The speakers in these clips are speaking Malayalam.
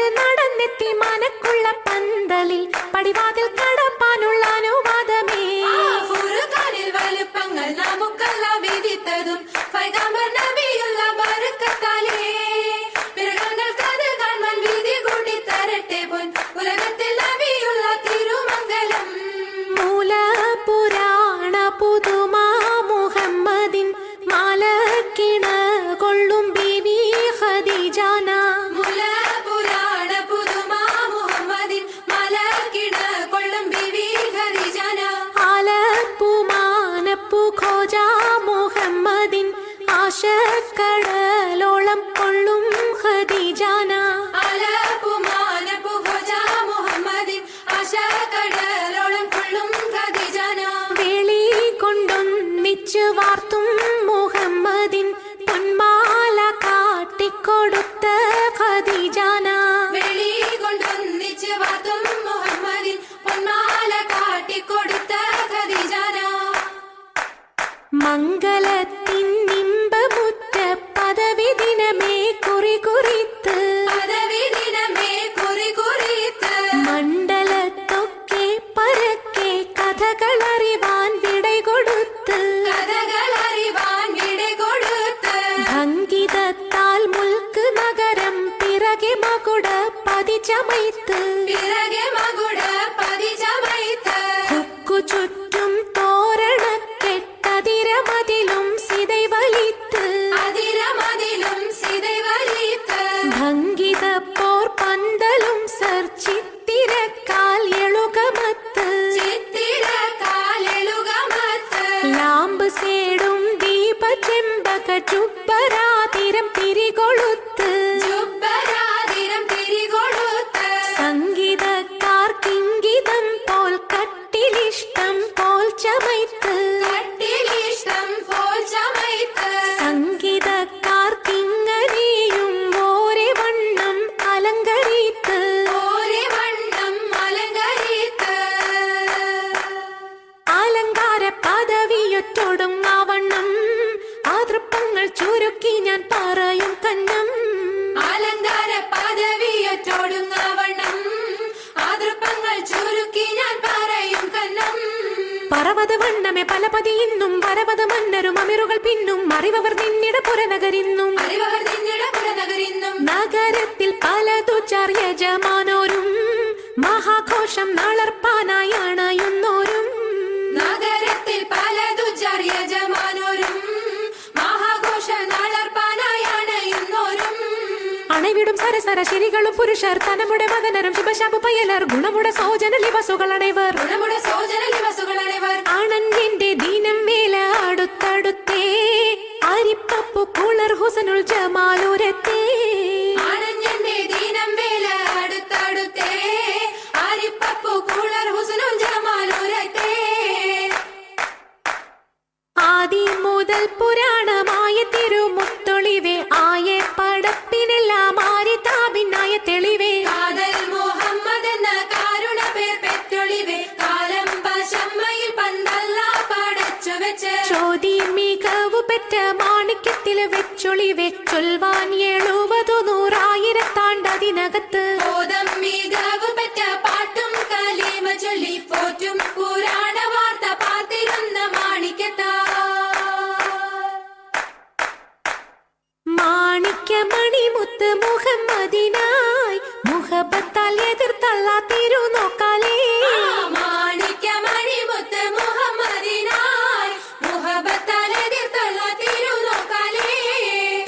പടവിൽ നടന്നെത്തി മനക്കുള്ള പന്തലിൽ പടിവാതിൽ കടപ്പാനുള്ള അനുവാദമേ. വലുപ്പങ്ങൾ നമുക്കല്ല വിധിത്തതും പൈഗംബർ നബിയുള്ള ബർക്കത്താലേ. പിറകങ്ങൾക്ക് കാണാൻ വിധി കൂട്ടി തരട്ടെ പൊൻ ഉലകത്തിൽ നബിയുള്ള തിരുമംഗലം. മൂല പുരാണ പുതുമാ മുഹമ്മദിൻ മാലക്കിണ കൊള്ളും ബീവി ഖദീജാന. മൂല പുരാണ പുതുമാ മുഹമ്മദിൻ മാലക്കിണ കൊള്ളും ബീവി ഖദീജാന. ആലപ്പുമാനപ്പു ഖോജ മുഹമ്മദിൻ ആശക്കടലോളം കൊള്ളും ഖദീജാന. ആലപ്പുമാനപ്പു ഖോജ മുഹമ്മദിൻ ആശക്കടലോളം കൊള്ളും ഖദീജാന. വേളി കൊണ്ടൊന്നിച്ചു വാർത്തും മുഹമ്മദിൻ പൊന്മാല കാട്ടിക്കൊടുത്ത ഖദീജാന. വെളി കൊണ്ടൊന്നിച്ച് വാർത്തും മുഹമ്മദിൻ പൊന്മാല കാട്ടിക്കൊടുത്ത ഖദീജാന. മംഗളത്തിൻ നിമ്പമുറ്റ പദവി ദിനമേ കുറികുറിത്ത് പദവി ദിനമേ കുറികുറിത്ത് മണ്ഡലത്തൊക്കെ പരക്കെ കഥകളറിവാൻ വിടകൊടുത്ത് കഥകളറിവാൻ വിടകൊടുത്ത് ഭംഗിതത്താൽ മുൽക്ക് നഗരം പിറകെ മകുട പതിച്ചമൈത്ത് പിറകെ മകുട പതിച്ചമൈത്ത് ചുറ്റും തോരണക്കെട്ടതിരമതിലും സിതൈ വലിത്ത് അതിരമതിലും സിതൈ വലിത്ത് ഭംഗിത പോർ പന്തലും സർ ചിത്തിരക്കാൽ എളുകമത്ത് ചിത്തിരക്കാലെളുകമത്ത് ലാമ്പ് സേടും ദീപ ചെമ്പക ചുപ്പരാതിരം തിരികൊളുത്ത് ജുബ്ബരാതിരം തിരികൊടുത്ത് സംഗീതക്കാർ കിങ്കിതം പോൽ കട്ടിലിഷ്ടം പോൽ ചമയ്ത്ത് കട്ടിലിഷ്ടം പോൽ ചമയ്ത്ത് സംഗീതക്കാർ കിങ്ങനെയും ഓരെ വണ്ണം അലങ്കരിത്ത് ഓരേ വണ്ണം അലങ്കരിത്ത് അലങ്കാര പദവിയൊറ്റോടും ആവണ്ണം ആതൃപ്പങ്ങൾ ചുരുക്കി ഞാൻ പറയും കന്നം. അലങ്കാര പദവിയൊറ്റോടുങ്ങവണ്ണം ആതൃപ്പങ്ങൾ ചുരുക്കി ഞാൻ പറയും കന്നം. പറവത് വണ്ണമേ പലപതി ഇന്നും വരവത് മന്നരും അമിറുകൾ പിന്നും അറിവർ നിന്നിട പുറനഗരിന്നും അറിവർ നിന്നിട പുറനഗരിന്നും നഗരത്തിൽ പലതു ചാർയജമാനോരും മഹാഘോഷം നാളർപ്പാനായി അണയുന്നോരും നഗരത്തിൽ പലതു യജമാനോരും മഹാഘോഷ നാളർപ്പാനായി അണയുന്നോരും അണവിടും സരസര ശരികളും പുരുഷർ തനമുടെ മകനരും ശുഭശാപു പയ്യലർ ഗുണമുടെ സൗജന ലിവസുകൾ അണൈവർ ഗുണമുടെ സൗജന ലിവസുകളണൈവർ ആണന്റെ ദീനം വേല അടുത്തടുത്തേ അരിപ്പപ്പു കുളർ ഹുസനുൽ ജമാലുരത്തേ ആണഞ്ഞന്റെ ദീനം വേല അടുത്തടുത്തേ ആരിപ്പപ്പു കൂളർ ഹുസനുൽ ജമാലുരത്തേ ആദി മുതൽ പുരാണമായ തിരുമുത്തൊളിവേ ആയെ പടപ്പിനെല്ലാം ആരി താപിനായ തെളിവേ കാതൽ മുഹമ്മദ് എന്ന കാരുണ പേർ പെറ്റൊളിവേ കാലം പശമ്മയിൽ പന്തല്ല പടച്ചു വെച്ച് ചോതി മികവു പെറ്റ മാണിക്യത്തില് വെച്ചൊളിവേ ചൊൽവാൻ 70,100,000 ബോധം മികവ് പെറ്റ പാട്ടും കലീമ ചൊല്ലി പോറ്റും പുരാണ വാർത്ത പാത്തിരുന്ന മാണിക്കത്താ മാണിക്യമണിമുത്ത് മുഹമ്മദിനായി മുഹബത്താൽ എതിർത്തള്ള തിരുനോക്കാലേ മാണിക്യമണിമുത്ത് മുഹമ്മദിനായി മുഹബത്താൽ എതിർത്തുള്ള തിരുനോക്കാലേ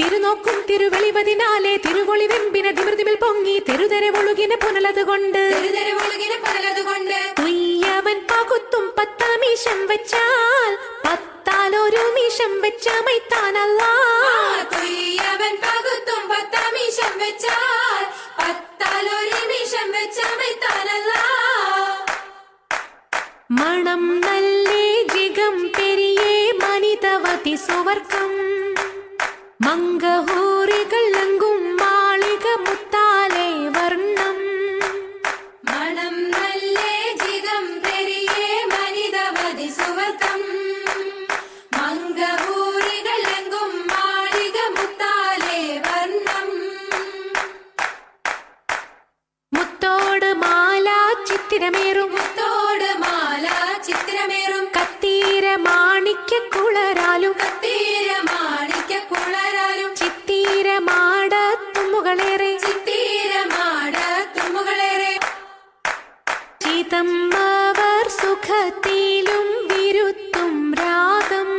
തിരുനോക്കും തിരുവെളിവതിനാലെ തിരുവൊളി വെമ്പിന തിമിർതിമിൽ പൊങ്ങി തെരുതെരെ ഒഴുകിന പുനലതുകൊണ്ട് തെരുതെരുവുളുകിന് പലതുകൊണ്ട് തുയ്യവൻ പകുത്തും 10 മീശം വെച്ചാൽ 10 ഒരു മീശം വെച്ച മൈത്താനല്ല കുയ്യവൻ പകുത്തും 10 മീശം വെച്ചാൽ 10 ഒരു മീശം വെച്ച മൈത്താനല്ല മണം നല്ലേ ജിഗം പെരിയേ മനിതവതി സുവർക്കം മംഗഹൂറികൾ ലങ്കും മാളിക മുത്താലെ വർണ്ണം മണം നല്ലേ ജിഗം പെരിയേ മനിതവതി സുവർക്കം മംഗഹൂരികളെങ്കും മാളിക മുത്താലെ വർണ്ണം ചിത്തിരമേറും മുത്തോട് മാല ചിത്തിരമേറും കത്തീര മാണിക്യ കുളരാലും കത്തീര മാണിക്യ കുളരാലും ചിത്തീര മാടത്തുമ്മുകളേറെ ചിത്തീര മാടത്തുമ്മുകളേറെ ചിതമ്മവർ സുഖത്തിലും വിരുത്തും രാഗം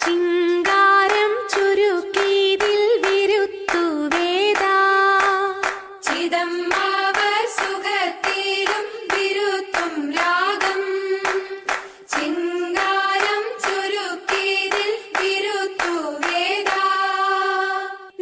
ചിങ്കാരം ചുരുക്കിയതിൽ വിരുത്തു വേദ ചിദംബാവർ സുഖത്തിലും വിരുത്തും രാഗം ചിങ്കാരം ചുരുക്കിയതിൽ വിരുത്തു വേദ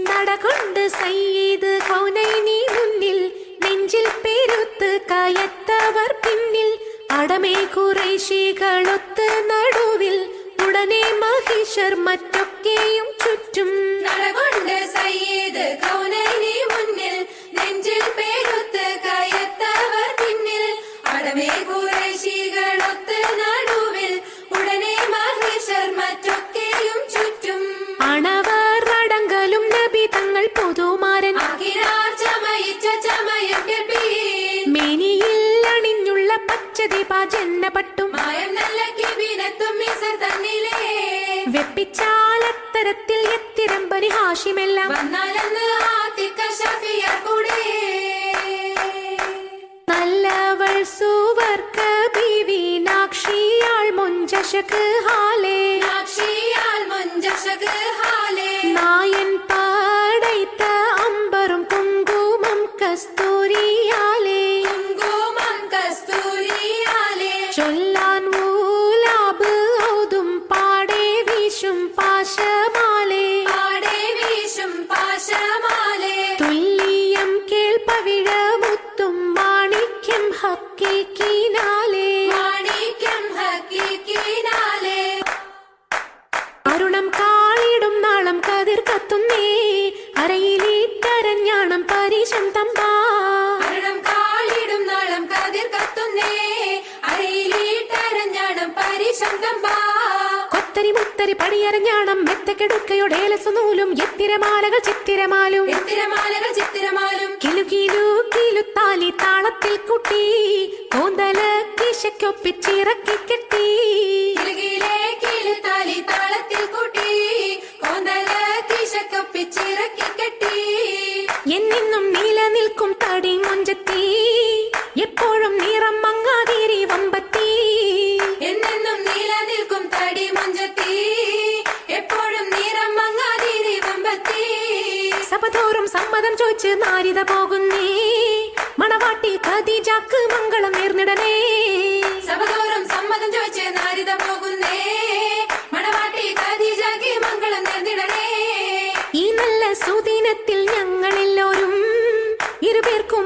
നടകൊണ്ട് സയ്യിദ് ഖൗനൈനി മുന്നിൽ നെഞ്ചിൽ പെരുത്ത് കയത്തവർ പിന്നിൽ അടമേ ഖുറൈശികളൊത്ത് നടുവിൽ ഉടനെ മഹിഷർ മറ്റൊക്കെയും ചുറ്റും നടകൊണ്ട് സയ്യിദ് കൗനൈനി മുന്നിൽ നെഞ്ചിൽ പേരുത്ത് കയത്തവർ പിന്നിൽ അടമേ ഖുറൈശികളൊത്ത് നടുവിൽ ഉടനെ മഹിഷർ മറ്റൊക്കെയും ചുറ്റും അണവർ അടങ്കലും നബി തങ്ങൾ പൊതുമാരൻ അഖിലാർ ചമയിച്ച ചമയം കേൾപ്പീൻ മേനിയിൽ അണിഞ്ഞുള്ള പച്ചദീപ ജന്നപട്ടും മായം നല്ല കിബിനത്തും മിസർ തന്നിലേ വെപ്പിച്ചാലത്തരത്തിൽ എത്തിരമ്പനി ഹാഷിമെല്ലാം വന്നാലെന്ന് ആത്തിക്ക ഷഫിയർ കൂടെ നല്ലവൾ സുവർക്ക ബീവി നാക്ഷിയാൾ മുഞ്ചശക്ക് ഹാലേ സാക്ഷിയാൽ മുഞ്ചശക് ഹാലേ നായൻ പാടൈത്ത അമ്പറും കുങ്കുമം കസ്തൂരിയാലേ കുങ്കുമം കസ്തൂരിയാലേ ചൊല്ലാൻ ഊലാബ് ഔതും പാടേ വീശും പാശമാലേ പാടേ വീശും പാശമാലേ തുല്യം കേൾപ്പവിഴ മുത്തും മാണിക്യം ഹക്കിക്കിനാലേ മാണിക്യം ഹക്കിക്കിനാലേ അരുണം കാളിടും നാളം കതിർ കത്തുന്നേ അരയിലിട്ടരഞ്ഞാണം പരിശം തമ്പാ അരണം കാളിടും നാളം കതിർ കത്തുന്നേ അരയിലിട്ടരഞ്ഞാണം പരിശന്തമ്പാ കൊത്തരി മുത്തരി പടിയരഞ്ഞാണം മെത്തക്കെടുക്കയുടെ നൂലും എത്തിരമാലകൾ ചിത്തിരമാലും എത്തിരമാലകൾ ചിത്തിരമാലും കിലു കിലുത്താലി താളത്തിൽ കുട്ടി കോന്തല കിശയ്ക്കൊപ്പിച്ചിറക്കി കെട്ടി കിലുകിലേ കിലുത്താലി താളത്തിൽ കൂട്ടി കോന്തല കിശക്കൊപ്പിച്ചിറക്കി കെട്ടി എന്നെന്നും നിലനിൽക്കും തടി മുഞ്ചത്തി എപ്പോഴും നിറം മങ്ങാതിരി വമ്പത്തി എന്നെന്നും നിലനിൽക്കും തടി മുഞ്ചത്തി എപ്പോഴും നിറം മങ്ങാതിരി വമ്പത്തി സഭതോറും സമ്മതം ചോദിച്ച് നാരിത പോകുന്നേ മണവാട്ടി ഖദീജക്ക് മംഗളം നേർന്നിടനേ സഭതോറും സമ്മതം ചോദിച്ച് നാരിത പോകുന്നേ മണവാട്ടി ഖദീജയ്ക്ക് മംഗളം നേർന്നിടണേ ഈ നല്ല സുദിനത്തിൽ ഞങ്ങളെല്ലാവരും ഇരുപേർക്കും